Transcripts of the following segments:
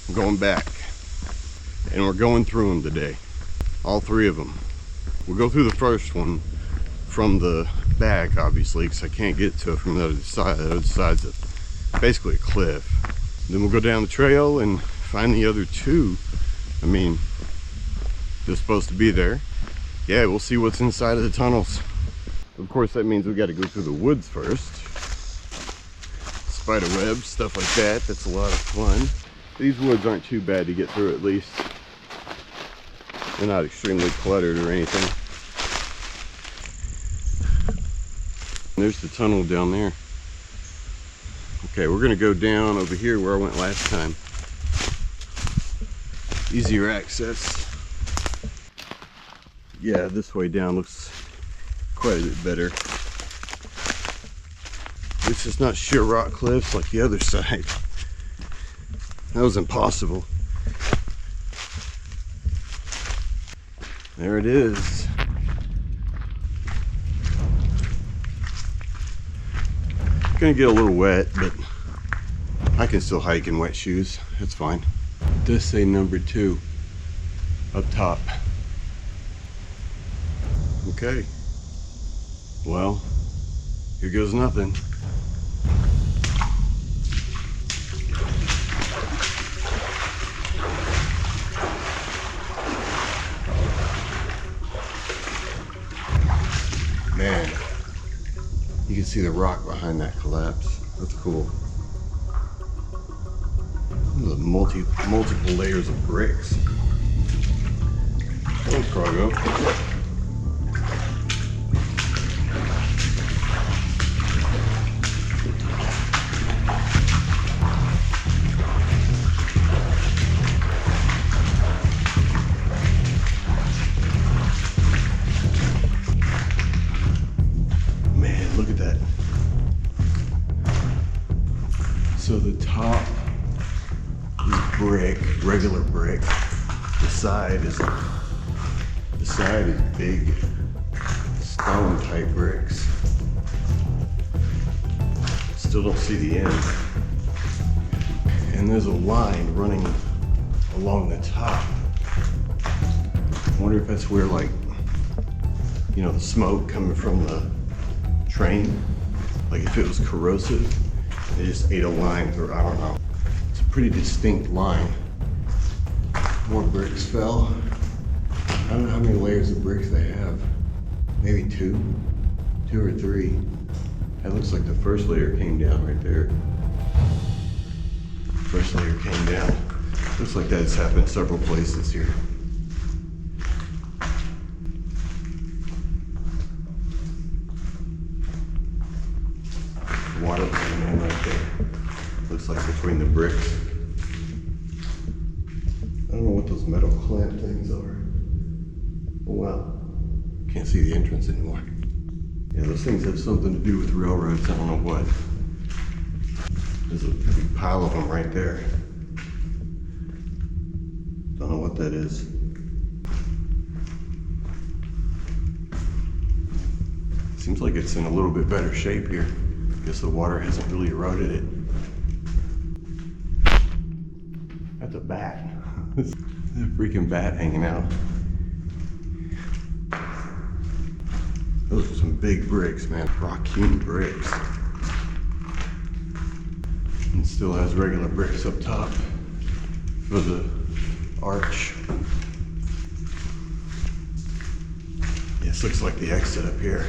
I'm going back. And we're going through them today. All three of them. We'll go through the first one from the back, obviously, because I can't get to it from the other side. The other side's basically a cliff. Then we'll go down the trail and find the other two. I mean, they're supposed to be there. Yeah, we'll see what's inside of the tunnels. Of course, that means we got to go through the woods first. Spider webs, stuff like that. That's a lot of fun. These woods aren't too bad to get through, at least. They're not extremely cluttered or anything. There's the tunnel down there. Okay, we're gonna go down over here where I went last time. Easier access. Yeah, this way down looks quite a bit better. At least it's not sheer rock cliffs like the other side. That was impossible. There it is. Gonna get a little wet, but I can still hike in wet shoes. That's fine. It does say number 2 up top. Okay. Well, here goes nothing. Man, you can see the rock behind that collapse. That's cool. The multiple layers of bricks. Thanks, cargo. Look at that. So the top is brick, regular brick. The side is big stone type bricks. Still don't see the end. And there's a line running along the top. I wonder if that's where, like, you know, the smoke coming from the train, like if it was corrosive, they just ate a line, or I don't know. It's a pretty distinct line. More bricks fell. I don't know how many layers of bricks they have. Maybe 2 or 3. That looks like the first layer came down right there. First layer came down. Looks like that's happened several places here. Water coming in right there. Looks like between the bricks. I don't know what those metal clamp things are. Oh well. Can't see the entrance anymore. Yeah, those things have something to do with railroads. I don't know what. There's a big pile of them right there. Don't know what that is. Seems like it's in a little bit better shape here. Guess the water hasn't really eroded it. That's a bat. There's a freaking bat hanging out. Those are some big bricks, man. Rock-hewn bricks. And still has regular bricks up top for the arch. Yeah, this looks like the exit up here.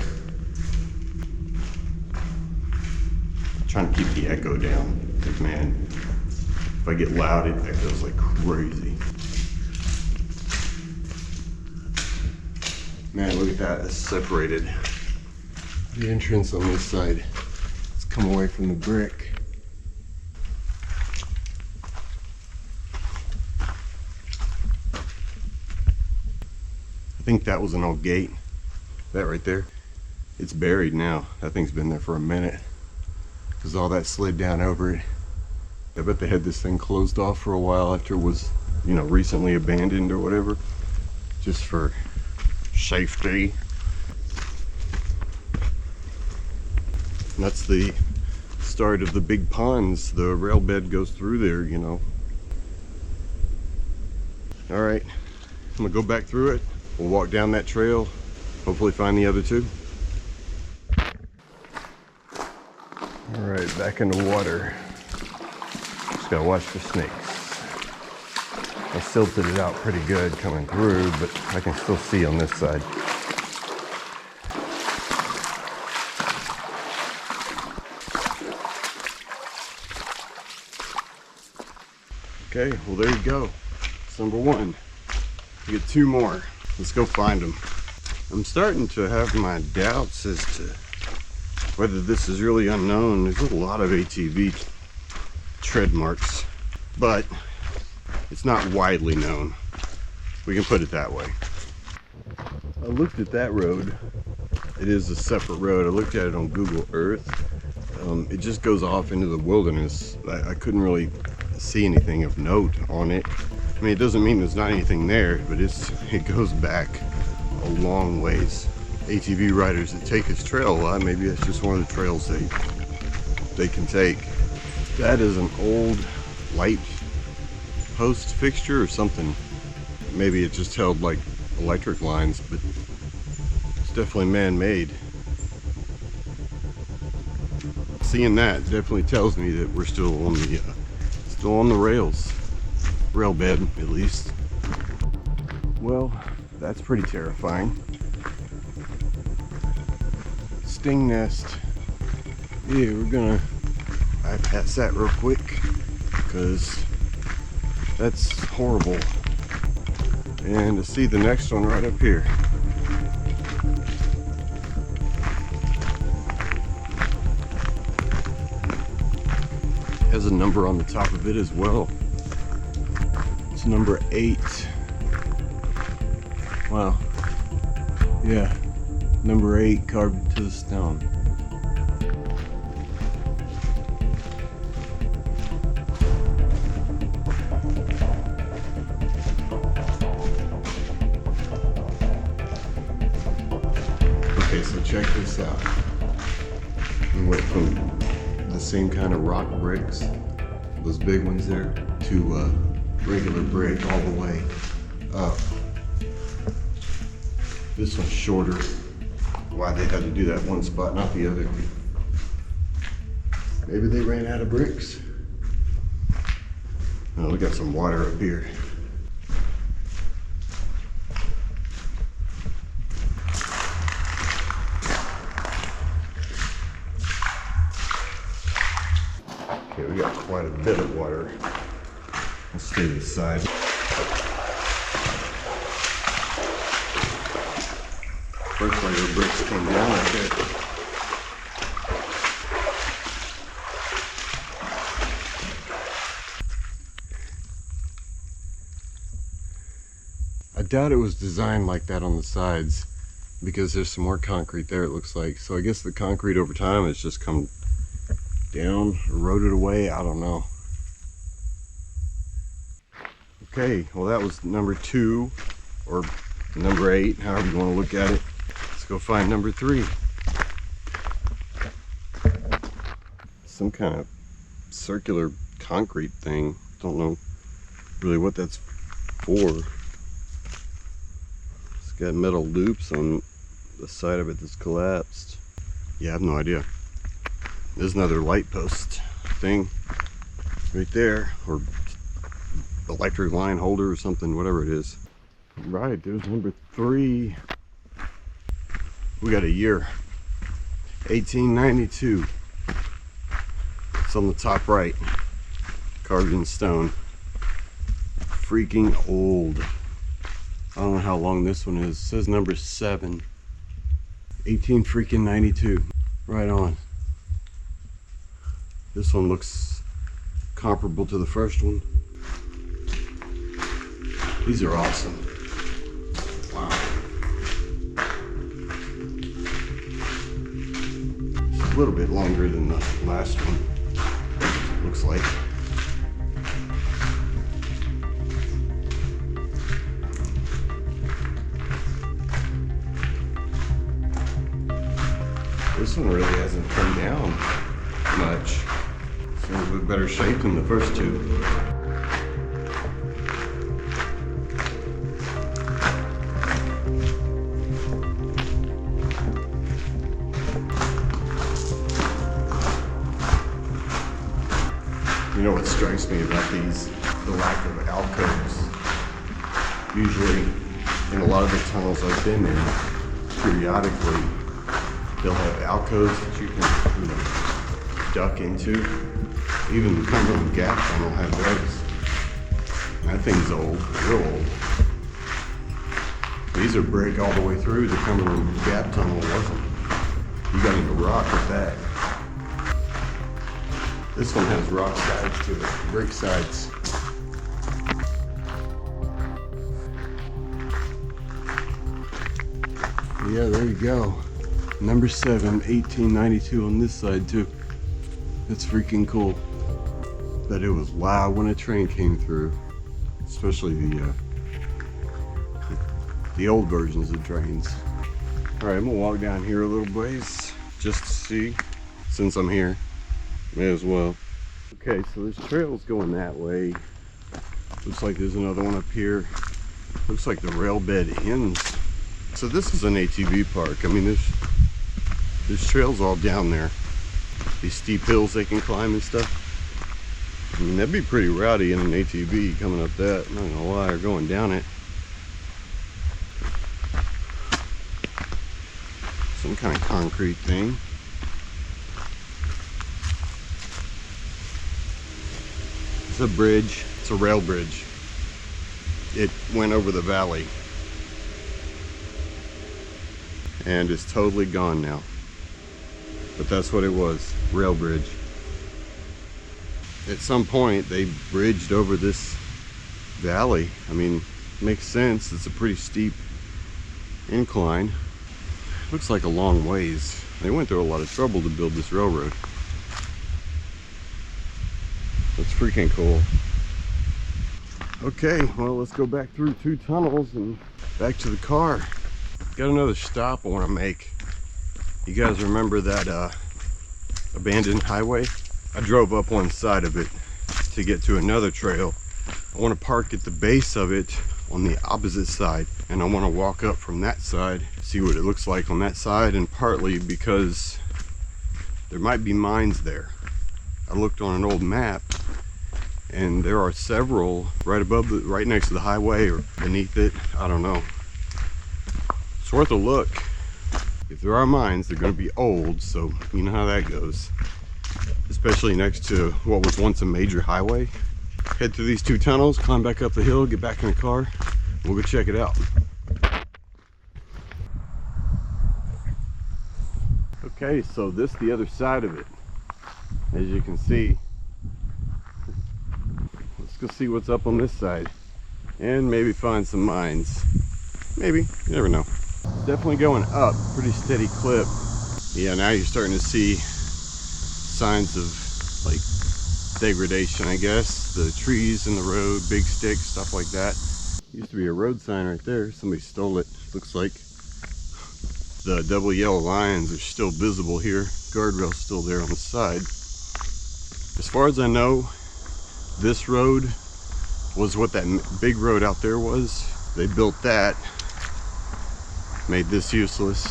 Trying to keep the echo down, because man, if I get loud, it echoes like crazy. Man, look at that, it's separated. The entrance on this side, it's come away from the brick. I think that was an old gate. That right there, it's buried now. That thing's been there for a minute, because all that slid down over it. I bet they had this thing closed off for a while after it was, you know, recently abandoned or whatever, just for safety. And that's the start of the big ponds. The rail bed goes through there, you know. All right, I'm gonna go back through it. We'll walk down that trail, hopefully find the other two. All right, back in the water. Just gotta watch for snakes. I silted it out pretty good coming through, but I can still see on this side. Okay, well there you go. It's number one. You get two more. Let's go find them. I'm starting to have my doubts as to whether this is really unknown. There's a lot of ATV tread marks, but it's not widely known. We can put it that way. I looked at that road. It is a separate road. I looked at it on Google Earth. It just goes off into the wilderness. I couldn't really see anything of note on it. I mean, it doesn't mean there's not anything there, but it goes back a long ways. ATV riders that take this trail a lot, maybe that's just one of the trails they can take. That is an old light post fixture or something. Maybe it just held like electric lines, but it's definitely man-made. Seeing that definitely tells me that we're still on the rails, rail bed at least. Well, that's pretty terrifying. Sting nest. Yeah, we're gonna bypass that real quick because that's horrible. And to see the next one right up here. Has a number on the top of it as well. It's number 8. Wow. Yeah. Number 8 carved into the stone. Okay, so check this out. We went from the same kind of rock bricks, those big ones there, to regular brick all the way up. This one's shorter. Why they had to do that one spot, not the other. Maybe they ran out of bricks. Oh, we got some water up here. Okay, we got quite a bit of water. Let's stay to the side. First layer of bricks came down like that. I doubt it was designed like that on the sides because there's some more concrete there, it looks like. So I guess the concrete over time has just come down, eroded away, I don't know. Okay, well that was number 2 or number 8, however you want to look at it. Let's go find number 3. Some kind of circular concrete thing. Don't know really what that's for. It's got metal loops on the side of it that's collapsed. Yeah, I have no idea. There's another light post thing right there, or electric line holder or something, whatever it is. Right, there's number 3. We got a year, 1892. It's on the top right, carved in stone. Freaking old. I don't know how long this one is. It says number 7. 1892. Right on. This one looks comparable to the first one. These are awesome. Wow. It's a little bit longer than the last one, looks like. This one really hasn't come down much. It's in a little bit better shape than the first two. strikes me about these, the lack of alcoves. Usually, in a lot of the tunnels I've been in, periodically, they'll have alcoves that you can, duck into. Even the Cumberland Gap tunnel had those. And that thing's old, real old. These are brick all the way through. The Cumberland Gap tunnel wasn't. You got into rock with that. This one has rock sides to it, brick sides. Yeah, there you go. Number 7, 1892 on this side too. That's freaking cool. But it was loud when a train came through, especially the old versions of trains. All right, I'm gonna walk down here a little ways just to see, since I'm here. May as well. Okay, so there's trails going that way. Looks like there's another one up here. Looks like the rail bed ends. So this is an ATV park. I mean, there's trails all down there. These steep hills they can climb and stuff. I mean, that'd be pretty rowdy in an ATV coming up that. I'm not gonna lie, or going down it. Some kind of concrete thing. It's a bridge. It's a rail bridge. It went over the valley. And it's totally gone now. But that's what it was, rail bridge. At some point they bridged over this valley. I mean, makes sense. It's a pretty steep incline. Looks like a long ways. They went through a lot of trouble to build this railroad. That's freaking cool. Okay, well, let's go back through 2 tunnels and back to the car. Got another stop I want to make. You guys remember that abandoned highway? I drove up one side of it to get to another trail. I want to park at the base of it on the opposite side, and I want to walk up from that side, see what it looks like on that side, and partly because there might be mines there. I looked on an old map and there are several right above right next to the highway or beneath it. I don't know. It's worth a look. If there are mines, they're going to be old, so you know how that goes. Especially next to what was once a major highway. Head through these 2 tunnels, climb back up the hill, get back in the car. We'll go check it out. Okay, so this is the other side of it. As you can see. Let's go see what's up on this side. And maybe find some mines. Maybe, you never know. Definitely going up, pretty steady clip. Yeah, now you're starting to see signs of like degradation, I guess. The trees in the road, big sticks, stuff like that. Used to be a road sign right there. Somebody stole it, looks like. The double yellow lines are still visible here. Guardrail's still there on the side. As far as I know, this road was what that big road out there was. They built that, made this useless.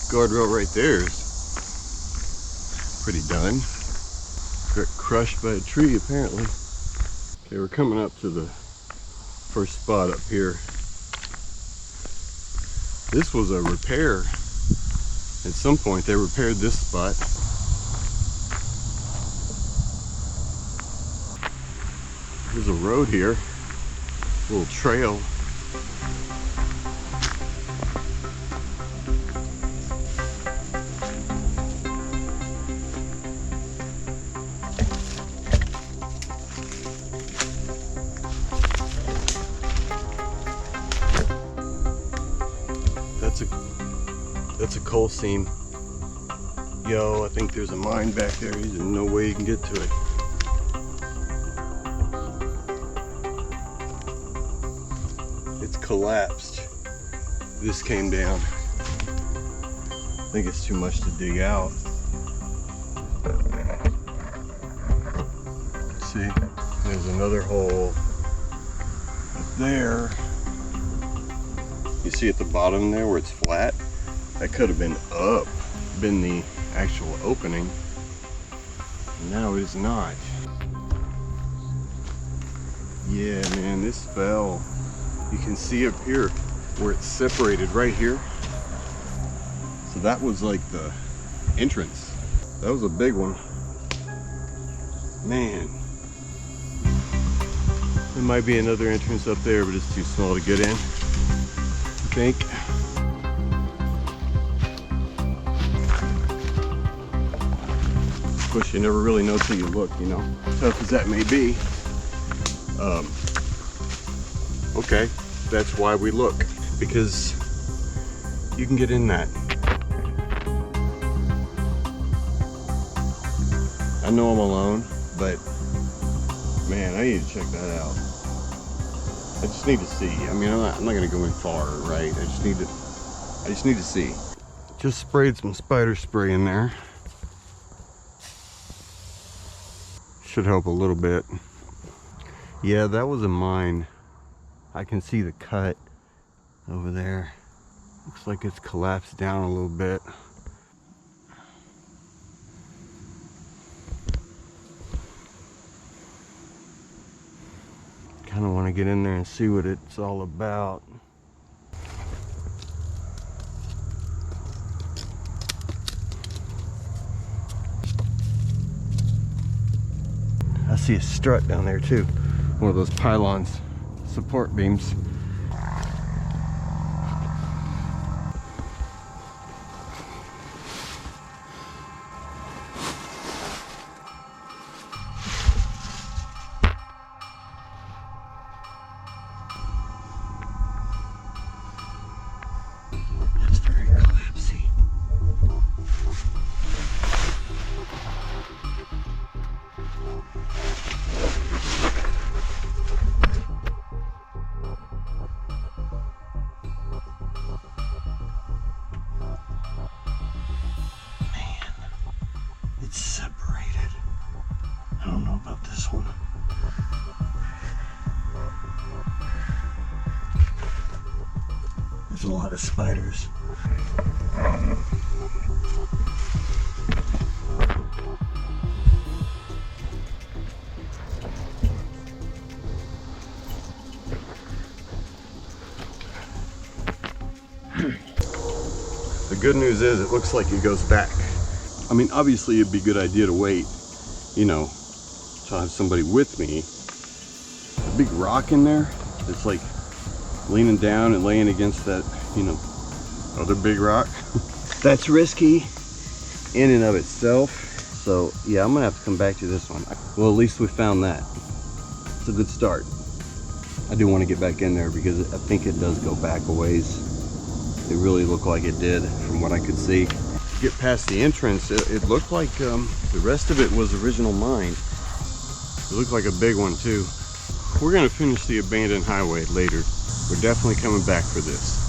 Guardrail right there is pretty done. Got crushed by a tree apparently. Okay, we're coming up to the first spot up here. This was a repair. At some point they repaired this spot. There's a road here, a little trail. That's a coal seam. Yo, I think there's a mine back there. There's no way you can get to it. It's collapsed. This came down. I think it's too much to dig out. Let's see. There's another hole up there. You see at the bottom there where it's flat? That could have been up, been the actual opening. Now it is not. Yeah, man, this fell. You can see up here where it's separated right here. So that was like the entrance. That was a big one. Man. There might be another entrance up there, but it's too small to get in, I think. Of course, you never really know till you look, you know, tough as that may be. Okay, that's why we look, because you can get in that. I know I'm alone, but man, I need to check that out. I just need to see. I mean, I'm not gonna go in far, right? I just need to see. Just sprayed some spider spray in there. Should help a little bit. Yeah, that was a mine. I can see the cut over there. Looks like it's collapsed down a little bit. Kind of want to get in there and see what it's all about. I see a strut down there too. One of those pylons, support beams. That's very collapsy. It's separated. I don't know about this one. There's a lot of spiders. The good news is it looks like it goes back. I mean, obviously it'd be a good idea to wait, you know, to have somebody with me. A big rock in there that's like leaning down and laying against that, you know, other big rock. That's risky in and of itself. So yeah, I'm gonna have to come back to this one. Well, at least we found that. It's a good start. I do want to get back in there because I think it does go back a ways. It really looked like it did from what I could see. Get past the entrance, it looked like the rest of it was original mine. It looked like a big one too. We're gonna finish the abandoned highway later. We're definitely coming back for this.